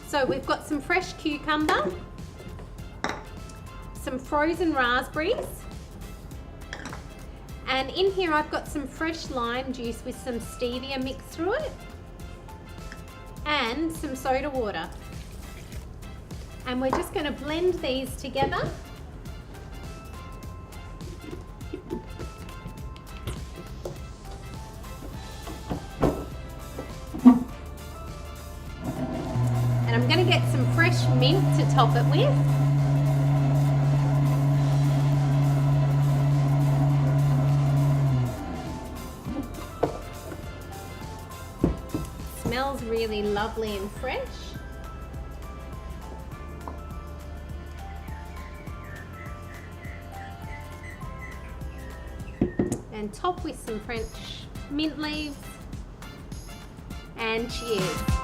So we've got some fresh cucumber, some frozen raspberries, and in here I've got some fresh lime juice with some stevia mixed through it, and some soda water. And we're just going to blend these together. And I'm going to get some fresh mint to top it with. Smells really lovely and fresh. And top with some French mint leaves, and cheers.